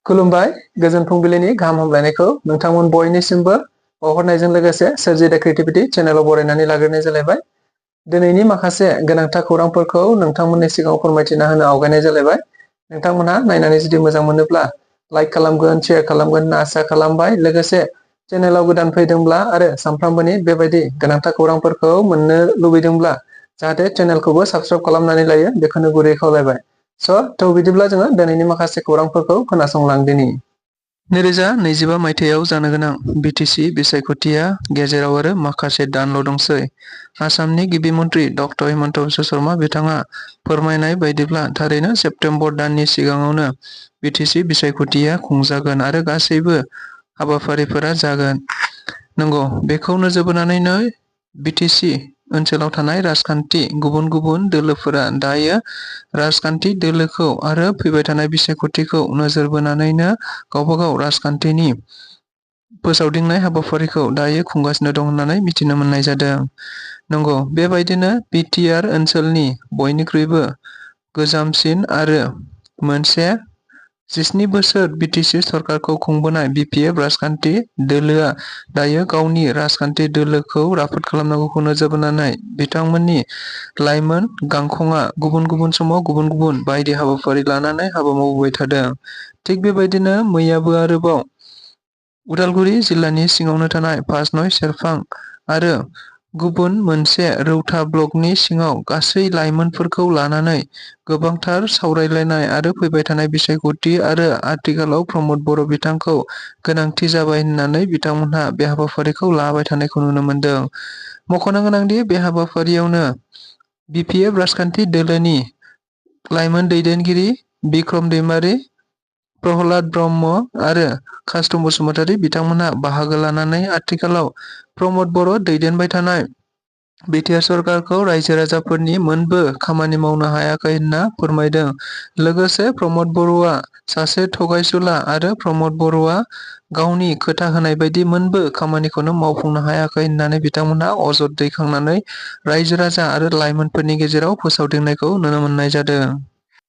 खुलुमबाय गोजोन फुंबिलिनि गाहाम हामलायनायखौ नोंथांमोन बयनिसिमबो बावहरनायजों लोगोसे सोरजिदा क्रिएटिभिटी चेनेलाव बरायनानै लाग्रोनाय जालायबाय। दिनैनि माखासे गोनांथार खौरांफोरखौ नोंथांमोननि सिगाङाव फोरमायथिना होनो आवगायनाय जालायबाय। नोंथांमोनहा नायनानै जुदि मोजां मोनोब्ला लाइक खालामगोन, शेयार खालामगोन होनना आसा खालामबाय। लोगोसे चेनेलाव गोदान फैदोंब्ला आरो सानफ्रामबोनि बेबायदि गोनांथार खौरांफोरखौ मोननो लुबैदोंब्ला जाहाथे चेनेलखौबो साबस्क्राइब खालामनानै लायो बेखौनो गुरै खावलायबाय। बिदिब्ला जोङो दिनैनि माखासे खौरांफोरखौ खोनासंलांदिनि। 2025 मायथाइयाव जानो गोनां बिटिसि बिसायख'थिया गेजेराव आरो माखासे दानल' दंसै। आसामनि गिबि मन्थ्रि डक्टर हिमन्त बिश्व शर्मा बिथाङा फोरमायनाय बायदिब्ला थारैनो सेप्तेम्बर दाननि सिगाङावनो बिटिसि बिसायख'थिया खुंजागोन आरो गासैबो हाबाफारिफोरा जागोन। नंगौ, बेखौ नोजोर बोनानैनो बिटिसि ओनसोलाव थानाय राजखान्थि गुबुन गुबुन दोलोफोरा दायो राजखान्थि दोलोखौ आरो फैबाय थानाय बिसायख'थिखौ नोजोर बोनानैनो गावबागाव राजखान्थिनि फोसावदिंनाय हाबाफारिखौ दायो खुंगासिनो दं होननानै मिथिनो मोननाय जादों। नंगौ, बेबायदिनो बिटिआर ओनसोलनि बयनिख्रुइबो गोजामसिन आरो मोनसे 17 बोसोर बिटिसि सरकारखौ खुंबोनाय बिपिएफ राजखान्थि दोलोआ दायो गावनि राजखान्थि दोलोखौ राफोद खालामनांगौखौ नोजोर बोनानै बिथांमोननि लाइमोन गांखंआ गुबुन गुबुन समाव गुबुन गुबुन बायदि हाबाफारि लानानै हाबा मावबोबाय थादों। थिग बेबायदिनो मैयाबो आरोबाव उदालगुरि जिल्लानि सिङावनो थानाय पाजनय सेरफां आरो गुबुन मोनसे रौता ब्लकनि सिङाव गासै लाइमोनफोरखौ लानानै गोबांथार सावरायलायनाय आरो फैबाय थानाय बिसायख'थि आरो आथिखालाव प्रमद बर' बिथांखौ गोनांथि जाबाय होननानै बिथांमोनहा बे हाबाफारिखौ लाबाय थानायखौ नुनो मोनदों। मख'नो गोनांदि बे हाबाफारियावनो बिपिएफ राजखान्थि दोलोनि लाइमोन दैदेनगिरि बिक्रम दैमारि, प्रहलाद ब्रह्म आरो कास्टम बसुमतारी बिथांमोनहा बाहागो लानानै आथिखालाव प्रमद बर' दैदेनबाय थानाय बिटिआर सरकारखौ रायजो राजाफोरनि मोनबो खामानि मावनो हायाखै होनना फोरमायदों। लोगोसे प्रमद बर'आ सासे थगायसुला आरो प्रमद बर'आ गावनि खोथा होनाय बायदि मोनबो खामानिखौनो मावफुंनो हायाखै होननानै बिथांमोनहा अजद दैखांनानै रायजो राजा आरो लाइमोनफोरनि गेजेराव फोसावदिंनायखौ नुनो मोननाय जादों।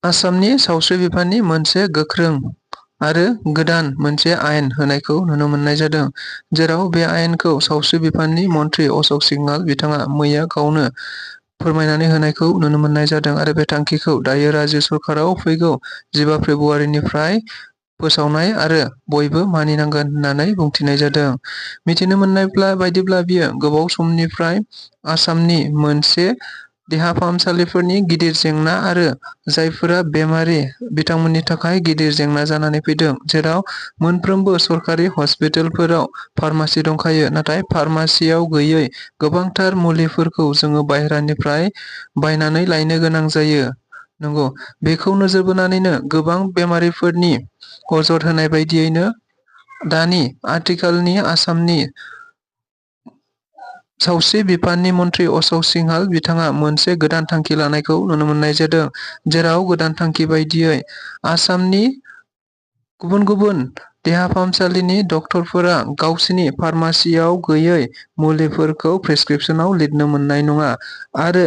आसामनि सावस्रि बिफाननि मोनसे गोख्रों आरो गोदान मोनसे आयेन होनायखौ नुनो मोननाय जादों, जेराव बे आयेनखौ सावस्रि बिफाननि मन्थ्रि अशक सिंहाल बिथाङा मैया गावनो फोरमायनानै होनायखौ नुनो मोननाय जादों आरो बे थांखिखौ दायो रायजो सरकाराव फैगौ 15 फेब्रुआरिनिफ्राय फोसावनाय आरो बयबो मानिनांगोन होननानै बुंथिनाय जादों। मिथिनो मोननाय बायदिब्ला बियो गोबाव समनिफ्राय आसामनि मोनसे देहा फाहामसालिफोरनि गिदिर जेंना आरो जायफोरा बेमारि बिथांमोननि थाखाय गिदिर जेंना जानानै फैदों, जेराव मोनफ्रोमबो सरकारि हस्पिटालफोराव फार्मासि दंखायो, नाथाय फार्मासियाव गैयै गोबांथार मुलिफोरखौ जोङो बाहेरानिफ्राय बायनानै लायनो गोनां जायो। नंगौ, बेखौ नोजोर बोनानैनो गोबां बेमारिफोरनि अजद होनाय बायदियैनो दानि आथिखालनि आसामनि सावस्रि बिफाननि मन्थ्रि अशक सिंहाल बिथाङा मोनसे गोदान थांखि लानायखौ नुनो मोननाय जादों, जेराव गोदान थांखि बायदियै आसामनि गुबुन गुबुन देहा फाहामसालिनि डक्टरफोरा गावसिनि फार्मासियाव गैयै मुलिफोरखौ प्रेसक्रिप्शनाव लिरनो मोननाय नङा आरो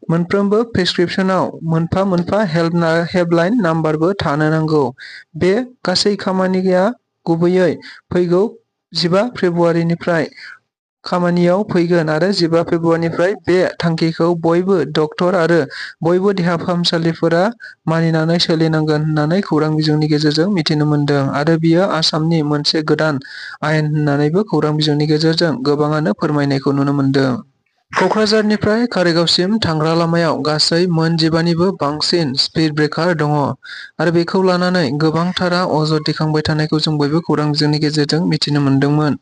मोनफ्रोमबो प्रेसक्रिप्शनाव मोनफा मोनफा हेल्पलाइन नाम्बारबो थानो नांगौ। बे गासै खामानिया गुबैयै फैगौ 15 फेब्रुआरिनिफ्राय खामानियाव फैगोन आरो 15 फेब्रुआरिनिफ्राय बे थांखिखौ बयबो डक्टर आरो बयबो देहा फाहामसालिफोरा मानिनानै सोलिनांगोन होननानै खौरां बिजोंनि गेजेरजों मिथिनो मोनदों आरो बियो आसामनि मोनसे गोदान आयेन होननानैबो खौरां बिजोंनि गेजेरजों गोबाङानो फोरमायनायखौ नुनो मोनदों। क'क्राझारनिफ्राय कारिगावसिम थांग्रा लामायाव गासै मोन 15निबो बांसिन स्पिड ब्रेकार दङ आरो बेखौ लानानै गोबांथारा अजद दैखांबाय थानायखौ जों बयबो खौरां बिजोंनि गेजेरजों मिथिनो मोनदोंमोन।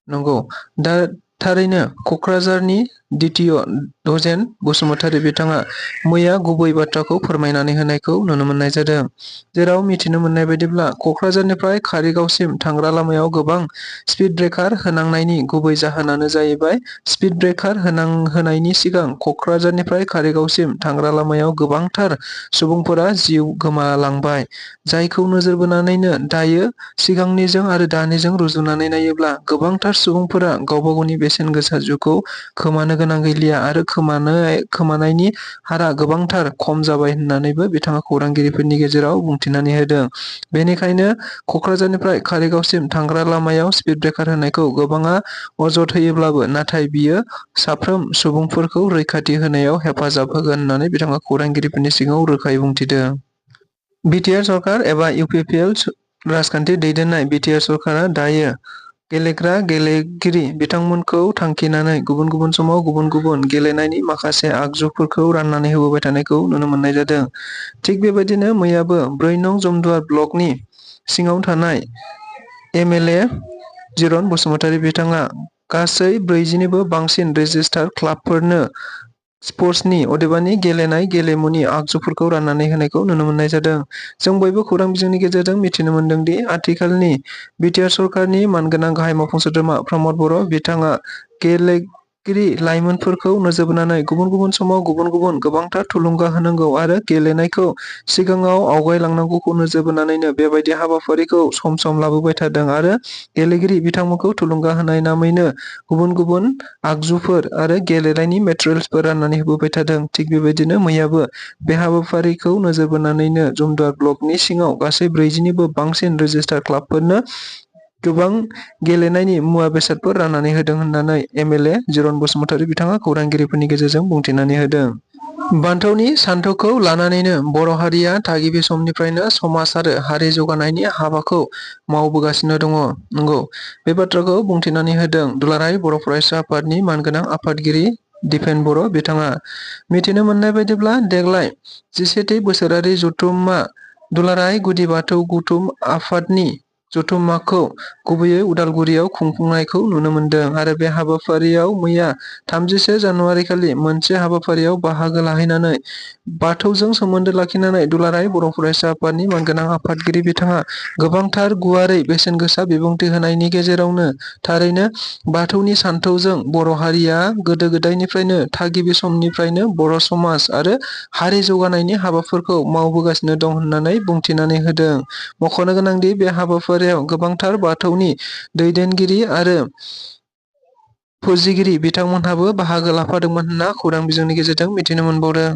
नंगौ, दा थारैनो क'क्राझारनि DTO दजेन बसुमतारी बिथाङा मैया गुबै बाथ्राखौ फोरमायनानै होनायखौ नुनो मोननाय जादों, जेराव मिथिनो मोननाय बायदिब्ला क'क्राझारनिफ्राय कारिगावसिम थांग्रा लामायाव गोबां स्पिड ब्रेकार होनांनायनि गुबै जाहोनानो जाहैबाय स्पिड ब्रेकार होनायनि सिगां क'क्राझारनिफ्राय कारिगावसिम थांग्रा लामायाव गोबांथार सुबुंफोरा जिउ गोमालांबाय, जायखौ नोजोर बोनानैनो दायो सिगांनिजों आरो दानिजों रुजुनानै नायोब्ला गोबांथार सुबुंफोरा गावबा गावनि बेसेन गोसा जिउखौ खोमानो गोनां गैलिया आरो खोमानायनि हारा गोबांथार खम जाबाय होननानैबो बिथाङा खौरांगिरिफोरनि गेजेराव बुंथिनानै होदों। बेनिखायनो कक्राझारनिफ्राय कारिगावसिम थांग्रा लामायाव स्पिड ब्रेकार होनायखौ गोबाङा अजद होयोब्लाबो नाथाय बियो साफ्रोम सुबुंफोरखौ रैखाथि होनायाव हेफाजाब होगोन होननानै बिथाङा खौरांगिरिफोरनि सिगाङाव रोखायै बुंथिदों। बिटिआर सरकार एबा इउपिपिएल राजखान्थि दैदेननाय बिटिआर सरकारा दायो गेलेग्रा गेलेगिरि बिथांमोनखौ थांखिनानै गुबुन गुबुन समाव गुबुन गुबुन गेलेनायनि माखासे आगजुफोरखौ राननानै होबोबाय थानायखौ नुनो मोननाय जादों। थिग बेबायदिनो मैयाबो 4 नं जमदुवार ब्लकनि सिङाव थानाय एमएलए जिरन बसुमतारी बिथाङा गासै 40निबो बांसिन रेजिस्टार क्लाबफोरनो स्पर्ट्सनि अदेबानि गेलेनाय गेलेमुनि आगजुफोरखौ राननानै होनायखौ नुनो मोननाय जादों। जों बयबो खौरां बिजोंनि गेजेरजों मिथिनो मोनदों दि आथिखालनि बिटिआर सरकारनि मानगोनां गाहाय मावफुं सोद्रोमा प्रमद बर' बिथाङा गेलेगिरि लाइमोनफोरखौ नोजोर बोनानै गुबुन गुबुन समाव गुबुन गुबुन गोबांथार थुलुंगा होनांगौ आरो गेलेनायखौ सिगाङाव आवगायलांनांगौखौ नोजोर बोनानैनो बेबायदि हाबाफारिखौ सम सम लाबोबाय थादों आरो गेलेगिरि बिथांमोनखौ थुलुंगा होनाय नामैनो गुबुन गुबुन आगजुफोर आरो गेलेनायनि मेटेरियेल्सफोर राननानै होबोबाय थादों। थिग बेबायदिनो मैयाबो बे हाबाफारिखौ नोजोर बोनानैनो जमदुवार ब्लकनि सिङाव गासै 40निबो बांसिन रेजिस्टार क्लाबफोरनो गोबां गेलेनायनि मुवा बेसादफोर राननानै होदों होननानै एमएलए जिरन बसुमतारी बिथाङा खौरांगिरिफोरनि गेजेरजों बुंथिनानै होदों। बान्थौनि सानथौखौ लानानैनो बर' हारिया थागिबि समनिफ्रायनो समाज आरो हारि जौगानायनि हाबाखौ मावबोगासिनो दङ। नंगौ, बे बाथ्राखौ बुंथिनानै होदों दुलाराय बर' फरायसा आफादनि मानगोनां आफादगिरि दिपेन बर' बिथाङा। मिथिनो मोननाय बायदिब्ला देग्लाय 17थि बोसोरारि जथुम्मा दुलाराय गुदि बाथौ गौथुम आफादनि जथुम्माखौ गुबैयै उदालगुरियाव खुंफुंनायखौ नुनो मोनदों आरो बे हाबाफारियाव मैया 31 जानुवारि खालि मोनसे हाबाफारियाव बाहागो लाहैनानै बाथौजों सोमोन्दो लाखिनानै दुलाराय बर' फरायसा आफादनि मानगोनां आफादगिरि बिथाङा गोबांथार गुवारै बेसेन गोसा बिबुंथि होनायनि गेजेरावनो थारैनो बाथौनि सानथौजों बर' हारिया गोदो गोदायनिफ्रायनो थागिबि समनिफ्रायनो बर' समाज आरो हारि जौगानायनि हाबाफोरखौ मावबोगासिनो दं होननानै बुंथिनानै होदों। मख'नो गोनांदि बे हाबाफारियाव गोबांथार बाथौनि दैदेनगिरि आरो फुजिगिरि बिथांमोनहाबो बाहागो लाफादोंमोन होनना खौरां बिजोंनि गेजेरजों मिथिनो मोनबावदों।